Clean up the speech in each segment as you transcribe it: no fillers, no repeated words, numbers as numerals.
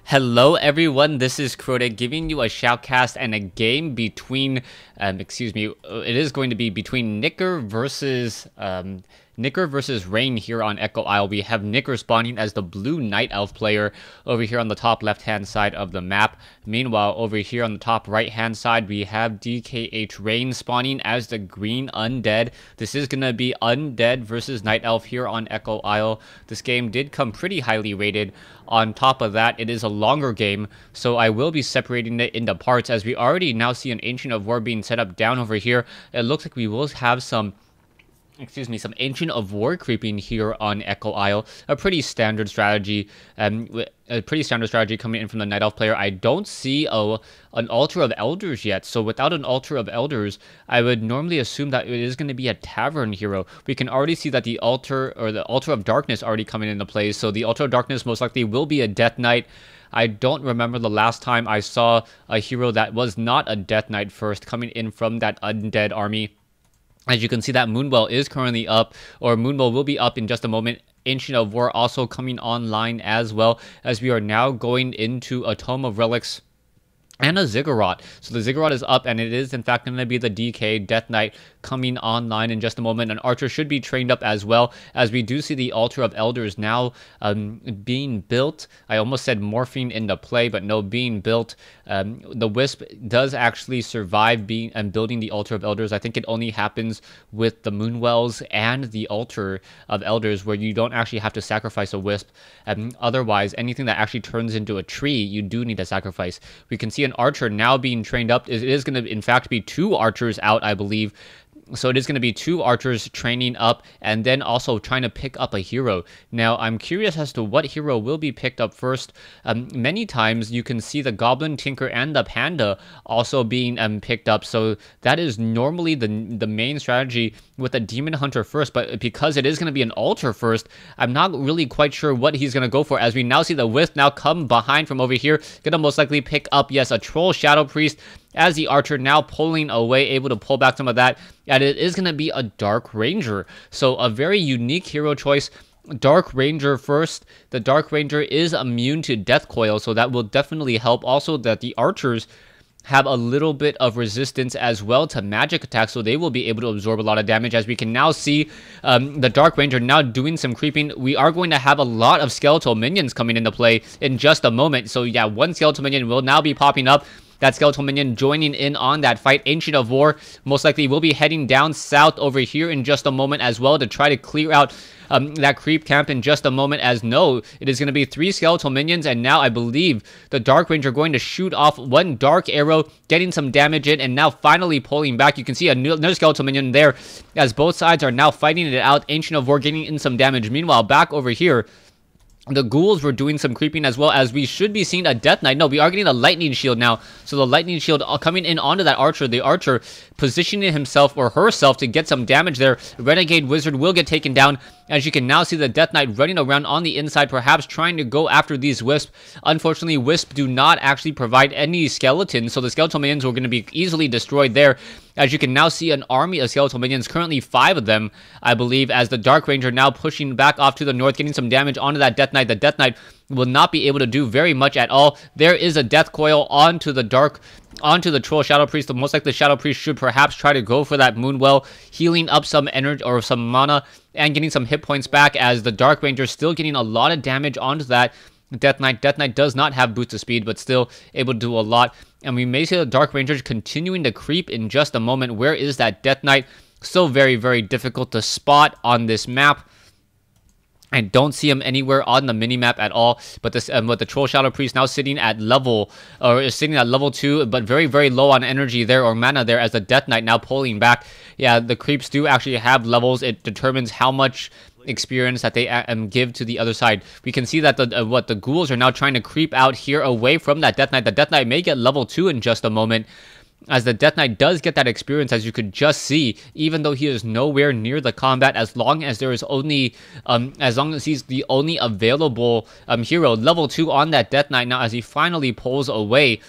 Hello everyone, this is Crota giving you a shoutcast and a game between, it is going to be between Nicker versus Rain here on Echo Isle. We have Nicker spawning as the blue Night Elf player over here on the top left-hand side of the map. Meanwhile, over here on the top right-hand side, we have DKH Rain spawning as the green Undead. This is going to be Undead versus Night Elf here on Echo Isle. This game did come pretty highly rated. On top of that, it is a longer game, so I will be separating it into parts as we already now see an Ancient of War being set up down over here. It looks like we will have some Ancient of War creeping here on Echo Isle. A pretty standard strategy, coming in from the Night Elf player. I don't see an Altar of Elders yet, so without an Altar of Elders, I would normally assume that it is going to be a Tavern hero. We can already see that the Altar of Darkness already coming into play, so the Altar of Darkness most likely will be a Death Knight. I don't remember the last time I saw a hero that was not a Death Knight first coming in from that Undead army. As you can see, that Moonwell is currently up, or Moonwell will be up in just a moment. Ancient of War also coming online as well, as we are now going into a Tome of Relics and a Ziggurat. So the Ziggurat is up, and it is in fact going to be the DK Death Knight coming online in just a moment. An Archer should be trained up as well, as we do see the Altar of Elders now being built. I almost said morphing into play, but no, being built. The Wisp does actually survive building the Altar of Elders. I think it only happens with the Moonwells and the Altar of Elders, where you don't actually have to sacrifice a Wisp. Otherwise, anything that actually turns into a tree, you do need to sacrifice. We can see an Archer now being trained up. It is going to, in fact, be two Archers out, I believe. So it is going to be two Archers training up and then also trying to pick up a hero. Now, I'm curious as to what hero will be picked up first. Many times you can see the Goblin, Tinker, and the Panda also being picked up. So that is normally the main strategy with a Demon Hunter first. But because it is going to be an Altar first, I'm not really quite sure what he's going to go for. As we now see the Wisp now come behind from over here. Going to most likely pick up, yes, a Troll Shadow Priest, as the Archer now pulling away, able to pull back some of that. And it is going to be a Dark Ranger. So a very unique hero choice. Dark Ranger first. The Dark Ranger is immune to Death Coil, so that will definitely help. Also, that the Archers have a little bit of resistance as well to magic attacks, so they will be able to absorb a lot of damage. As we can now see the Dark Ranger now doing some creeping. We are going to have a lot of skeletal minions coming into play in just a moment. So yeah, one skeletal minion will now be popping up. That skeletal minion joining in on that fight. Ancient of War most likely will be heading down south over here in just a moment as well to try to clear out that creep camp in just a moment. As no, it is going to be three skeletal minions, and now I believe the Dark Ranger going to shoot off one dark arrow, getting some damage in, and now finally pulling back. You can see another skeletal minion there as both sides are now fighting it out. Ancient of War getting in some damage. Meanwhile, back over here, the ghouls were doing some creeping as well, as we should be seeing a Death Knight. No, we are getting a Lightning Shield now. So the Lightning Shield coming in onto that Archer. The Archer positioning himself or herself to get some damage there. Renegade Wizard will get taken down. As you can now see the Death Knight running around on the inside, perhaps trying to go after these Wisps. Unfortunately, Wisps do not actually provide any skeletons, so the skeletal minions were going to be easily destroyed there. As you can now see an army of skeletal minions, currently 5 of them, I believe, as the Dark Ranger now pushing back off to the north, getting some damage onto that Death Knight. The Death Knight will not be able to do very much at all. There is a Death Coil onto the Troll Shadow Priest. Most likely the Shadow Priest should perhaps try to go for that Moonwell, healing up some energy or some mana and getting some hit points back, as the Dark Ranger still getting a lot of damage onto that Death Knight. Death Knight does not have boots of speed, but still able to do a lot. And we may see the Dark Ranger continuing to creep in just a moment. Where is that Death Knight? So very, very difficult to spot on this map. I don't see him anywhere on the mini-map at all, but this with the Troll Shadow Priest now sitting at level 2, but very, very low on energy there, or mana there, as the Death Knight now pulling back. Yeah, the creeps do actually have levels. It determines how much experience that they give to the other side. We can see that the ghouls are now trying to creep out here away from that Death Knight. The Death Knight may get level 2 in just a moment, as the Death Knight does get that experience, as you could just see, even though he is nowhere near the combat, as long as there is only, as long as he's the only available hero. Level 2 on that Death Knight now, as he finally pulls away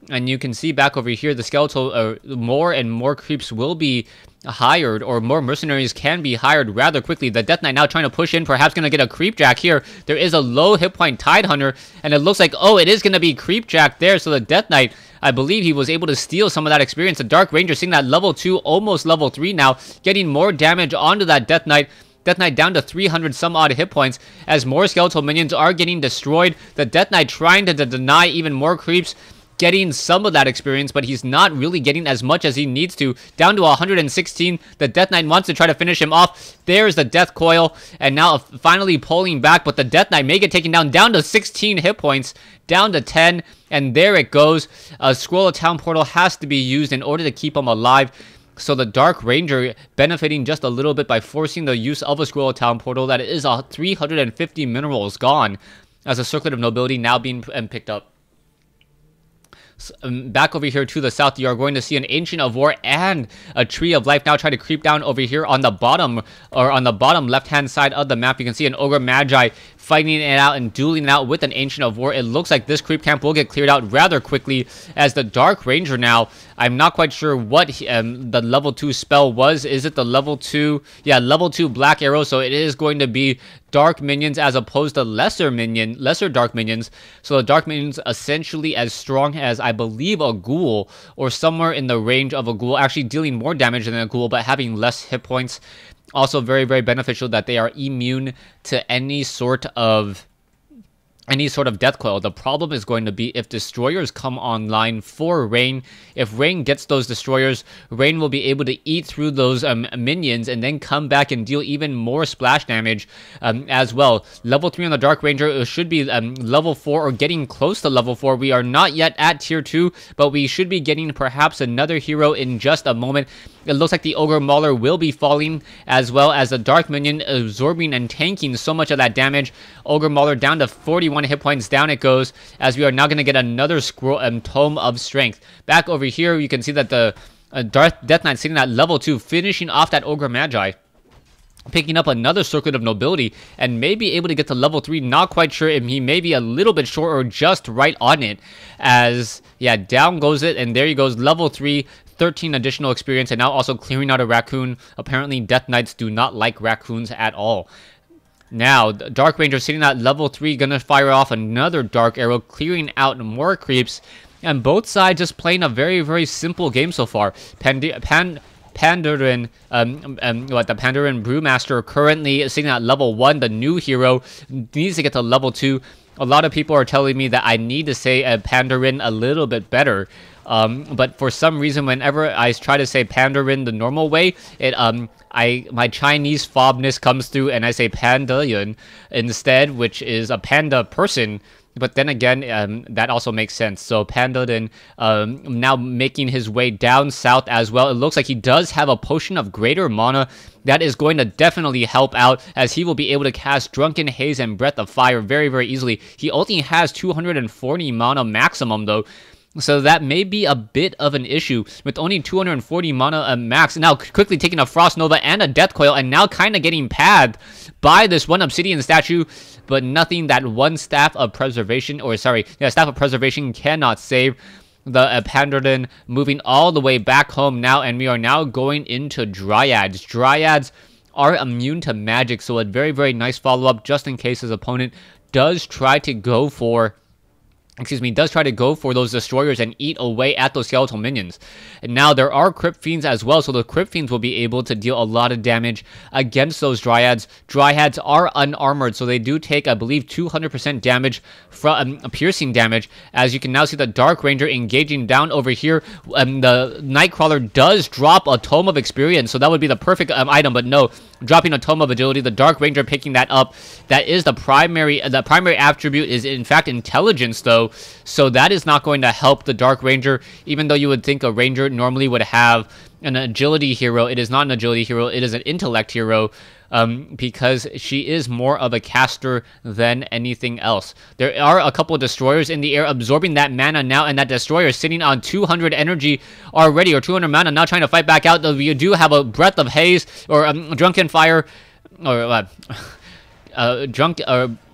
And you can see back over here, the skeletal, more and more creeps will be hired, or more mercenaries can be hired rather quickly. The Death Knight now trying to push in, perhaps going to get a Creep Jack here. There is a low hit point Tide Hunter, and it looks like, oh, it is going to be Creep Jack there. So the Death Knight, I believe he was able to steal some of that experience. The Dark Ranger seeing that level 2, almost level 3 now, getting more damage onto that Death Knight. Death Knight down to 300 some odd hit points as more skeletal minions are getting destroyed. The Death Knight trying to deny even more creeps, getting some of that experience, but he's not really getting as much as he needs to. Down to 116. The Death Knight wants to try to finish him off. There's the Death Coil, and now finally pulling back, but the Death Knight may get taken down to 16 hit points, down to 10, and there it goes. A Scroll of Town portal has to be used in order to keep him alive. So the Dark Ranger benefiting just a little bit by forcing the use of a Scroll of Town portal. That is 350 minerals gone as a Circlet of Nobility now being picked up. Back over here to the south, you are going to see an Ancient of War and a Tree of Life now try to creep down over here on the bottom, or on the bottom left hand side of the map. You can see an Ogre Magi fighting it out and dueling it out with an Ancient of War. It looks like this creep camp will get cleared out rather quickly as the Dark Ranger now, I'm not quite sure what the level 2 spell was. Is it the level 2? Yeah, level 2 Black Arrow. So it is going to be dark minions as opposed to lesser dark minions. So the dark minions essentially as strong as, I believe, a ghoul, or somewhere in the range of a ghoul, actually dealing more damage than a ghoul but having less hit points. Also very, very beneficial that they are immune to any sort of death coil. The problem is going to be if destroyers come online for Rain. If Rain gets those destroyers, Rain will be able to eat through those minions and then come back and deal even more splash damage as well. Level 3 on the Dark Ranger should be level 4 or getting close to level 4. We are not yet at tier 2, but we should be getting perhaps another hero in just a moment. It looks like the Ogre Mauler will be falling, as well as the Dark Minion absorbing and tanking so much of that damage. Ogre Mauler down to 41 hit points, down it goes, as we are now going to get another scroll Tome of Strength. Back over here, you can see that the Death Knight sitting at level 2, finishing off that Ogre Magi, picking up another Circlet of Nobility, and may be able to get to level 3. Not quite sure if he may be a little bit short or just right on it, as, yeah, down goes it, and there he goes, level 3, 13 additional experience, and now also clearing out a raccoon. Apparently, Death Knights do not like raccoons at all. Now, the Dark Ranger sitting at level 3, gonna fire off another Dark Arrow, clearing out more creeps, and both sides just playing a very, very simple game so far. The Pandaren Brewmaster currently sitting at level 1, the new hero, needs to get to level 2. A lot of people are telling me that I need to say Pandaren a little bit better. But for some reason, whenever I try to say Pandaren the normal way, my Chinese fobness comes through and I say Pandayan instead, which is a panda person. But then again, that also makes sense. So Pandadan now making his way down south as well. It looks like he does have a potion of greater mana. That is going to definitely help out, as he will be able to cast Drunken Haze and Breath of Fire very, very easily. He only has 240 mana maximum though. So that may be a bit of an issue with only 240 mana max. Now quickly taking a Frost Nova and a Death Coil, and now kind of getting padded by this one Obsidian statue, but nothing that one Staff of Preservation, or sorry, yeah, Staff of Preservation cannot save. The Pandaren moving all the way back home now, and we are now going into Dryads. Dryads are immune to magic, so a very, very nice follow-up just in case his opponent does try to go for those destroyers and eat away at those skeletal minions. And now there are Crypt Fiends as well, so the Crypt Fiends will be able to deal a lot of damage against those Dryads. Dryads are unarmored, so they do take, I believe, 200% damage from piercing damage. As you can now see the Dark Ranger engaging down over here. The Nightcrawler does drop a Tome of Experience, so that would be the perfect item, but no, dropping a Tome of Agility. The Dark Ranger picking that up. That is the primary attribute is in fact Intelligence though, so that is not going to help the Dark Ranger, even though you would think a Ranger normally would have an Agility hero. It is not an Agility hero, it is an Intellect hero, because she is more of a caster than anything else. There are a couple of destroyers in the air absorbing that mana now, and that destroyer is sitting on 200 energy already, or 200 mana, now trying to fight back out. Though you do have a Breath of Haze, or Drunken Fire, or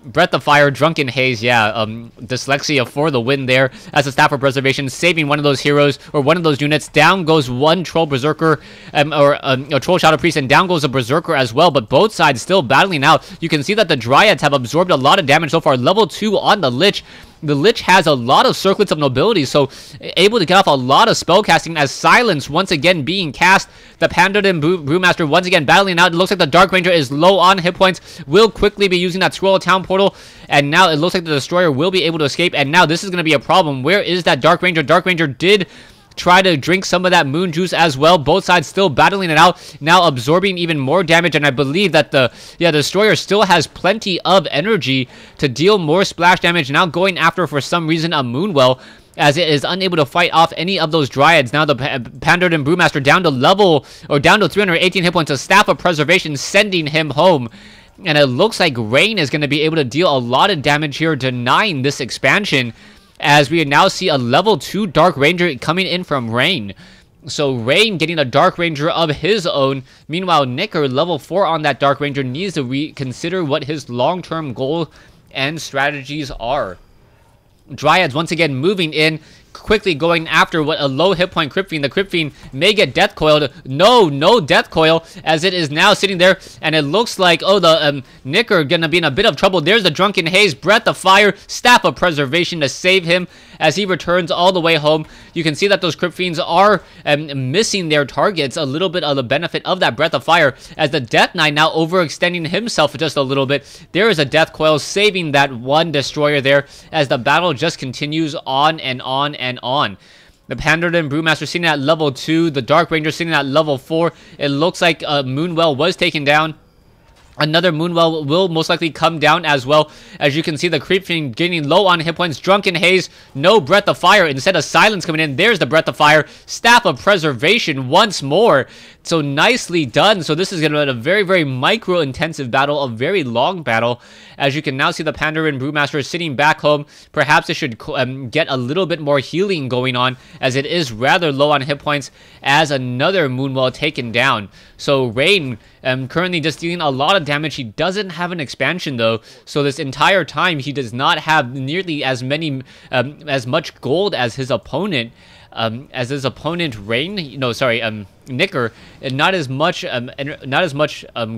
Breath of Fire, Drunken Haze, yeah, Dyslexia for the win there as a Staff of Preservation, saving one of those heroes or one of those units. Down goes one Troll Berserker or a Troll Shadow Priest, and down goes a Berserker as well, but both sides still battling out. You can see that the Dryads have absorbed a lot of damage so far. Level 2 on the Lich. The Lich has a lot of Circlets of Nobility, so able to get off a lot of spellcasting as Silence once again being cast. The Pandaren Brewmaster once again battling out. It looks like the Dark Ranger is low on hit points, will quickly be using that Scroll of Town portal, and now it looks like the Destroyer will be able to escape, and now this is going to be a problem. Where is that Dark Ranger? Dark Ranger did try to drink some of that moon juice as well. Both sides still battling it out, now absorbing even more damage, and I believe that the Destroyer still has plenty of energy to deal more splash damage. Now going after, for some reason, a Moonwell, as it is unable to fight off any of those Dryads. Now the Pandaren Brewmaster down to 318 hit points. A Staff of Preservation sending him home. And it looks like Rain is going to be able to deal a lot of damage here, denying this expansion, as we now see a level 2 Dark Ranger coming in from Rain. So Rain getting a Dark Ranger of his own. Meanwhile, Nicker, level 4 on that Dark Ranger, needs to reconsider what his long-term goal and strategies are. Dryads once again moving in, quickly going after what a low hit point Crypt Fiend. The Crypt Fiend may get death coiled. No death coil, as it is now sitting there, and it looks like, oh, the Nicker gonna be in a bit of trouble. There's the Drunken Haze, Breath of Fire, Staff of Preservation to save him as he returns all the way home. You can see that those Crypt Fiends are missing their targets. A little bit of the benefit of that Breath of Fire, as the Death Knight now overextending himself just a little bit. There is a Death Coil saving that one Destroyer there, as the battle just continues on and on and on. The Pandaren Brewmaster sitting at level 2, the Dark Ranger sitting at level 4. It looks like Moonwell was taken down. Another Moonwell will most likely come down as well. As you can see, the Crypt Fiend getting low on hit points. Drunken Haze, no Breath of Fire. Instead of Silence coming in, there's the Breath of Fire. Staff of Preservation once more. So nicely done. So this is going to be a very, very micro-intensive battle, a very long battle. As you can now see, the Pandaren Brewmaster sitting back home. Perhaps it should get a little bit more healing going on, as it is rather low on hit points, as another Moonwell taken down. So Rain currently just dealing a lot of damage. He doesn't have an expansion though, so this entire time he does not have nearly as much gold as his opponent. Nicker, and not as much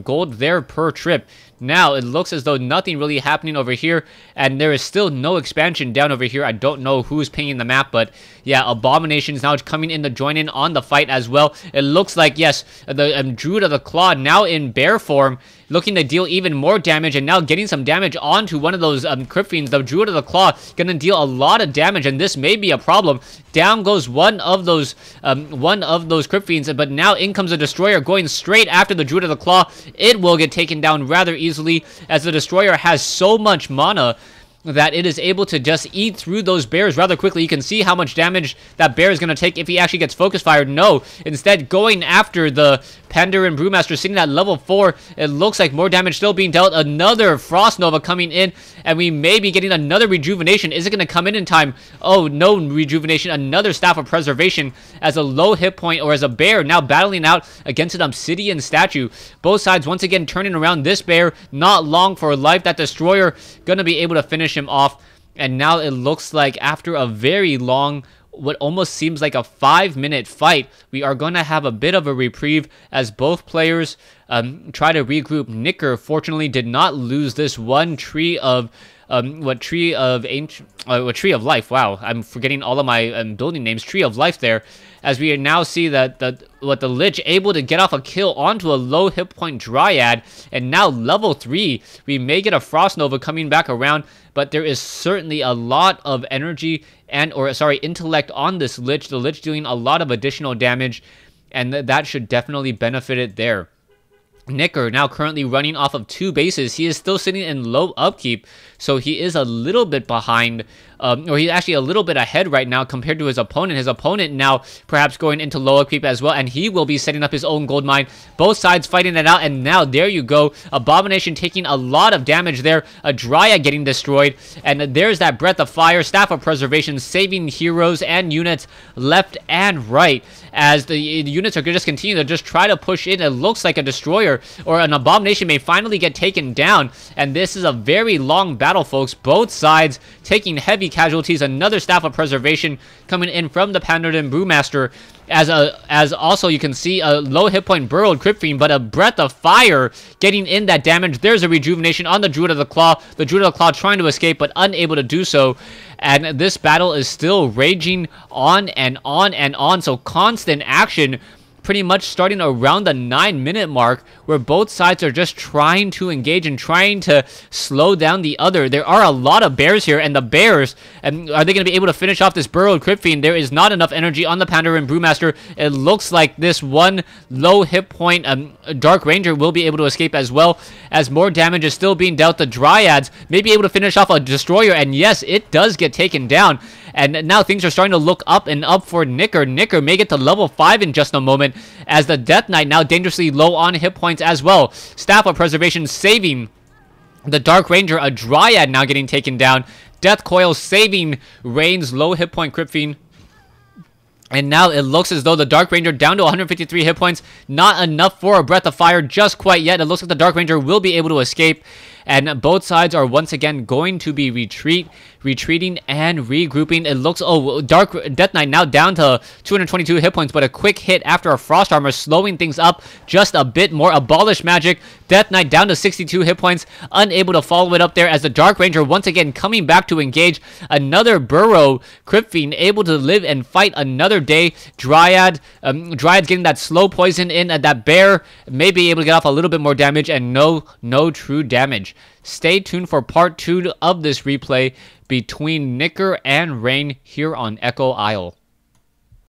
gold there per trip. Now it looks as though nothing really happening over here, and there is still no expansion down over here. I don't know who's pinging the map, but yeah, Abomination is now coming in to join in on the fight as well. It looks like, yes, the Druid of the Claw now in bear form, looking to deal even more damage, and now getting some damage onto one of those Crypt Fiends. The Druid of the Claw gonna deal a lot of damage, and this may be a problem. Down goes one of those Crypt Fiends, but now in comes a Destroyer going straight after the Druid of the Claw. It will get taken down rather easily, as the Destroyer has so much mana that it is able to just eat through those bears rather quickly. You can see how much damage that bear is going to take if he actually gets focus fired. No, instead going after the Pandaren Brewmaster sitting at level 4. It looks like more damage still being dealt. Another Frost Nova coming in, and we may be getting another Rejuvenation. Is it going to come in time? Oh, no Rejuvenation. Another Staff of Preservation as a low hit point, or as a bear now battling out against an Obsidian statue. Both sides once again turning around. This bear not long for life. That Destroyer going to be able to finish him off. And now it looks like after a very long, what almost seems like a 5-minute fight, we are going to have a bit of a reprieve as both players try to regroup. Nicker fortunately did not lose this one Tree of Tree of Life. Wow, I'm forgetting all of my building names. Tree of Life there, as we now see that the Lich able to get off a kill onto a low hit point Dryad, and now level 3. We may get a Frost Nova coming back around, but there is certainly a lot of energy intellect on this Lich. The Lich doing a lot of additional damage, and that should definitely benefit it there. Nicker now currently running off of 2 bases. He is still sitting in low upkeep, so he is a little bit behind, or he's actually a little bit ahead right now compared to his opponent. His opponent now perhaps going into low upkeep as well, and he will be setting up his own gold mine. Both sides fighting it out, and now there you go. Abomination taking a lot of damage there. A Dryad getting destroyed, and there's that Breath of Fire, Staff of Preservation, saving heroes and units left and right, as the units are going to just continue to just try to push in. It looks like a Destroyer Fire or an Abomination may finally get taken down. And this is a very long battle, folks. Both sides taking heavy casualties. Another Staff of Preservation coming in from the Paladin Brewmaster. As also you can see a low hit point Burrowed Crypt Fiend, but a Breath of Fire getting in that damage. There's a Rejuvenation on the Druid of the Claw. The Druid of the Claw trying to escape, but unable to do so. And this battle is still raging on and on and on. So constant action, pretty much starting around the 9-minute mark, where both sides are just trying to engage and trying to slow down the other. There are a lot of bears here, and the bears, are they going to be able to finish off this Burrowed Crypt Fiend? There is not enough energy on the Pandaren Brewmaster. It looks like this one low hit point Dark Ranger will be able to escape as well, as more damage is still being dealt. The Dryads may be able to finish off a Destroyer, and yes, it does get taken down. And now things are starting to look up and up for Knicker. Knicker may get to level 5 in just a moment, as the Death Knight now dangerously low on hit points as well. Staff of Preservation saving the Dark Ranger. A Dryad now getting taken down. Death Coil saving Rain's low hit point Crypt Fiend. And now it looks as though the Dark Ranger down to 153 hit points. Not enough for a Breath of Fire just quite yet. It looks like the Dark Ranger will be able to escape. And both sides are once again going to be retreating and regrouping. It looks, Death Knight now down to 222 hit points, but a quick hit after a Frost Armor, slowing things up just a bit more. Abolish Magic. Death Knight down to 62 hit points, unable to follow it up there, as the Dark Ranger once again coming back to engage. Another Burrow Crypt Fiend able to live and fight another day. Dryad's getting that slow poison in, and that bear may be able to get off a little bit more damage, and no true damage. Stay tuned for part 2 of this replay between Knicker and Rain here on Echo Isle.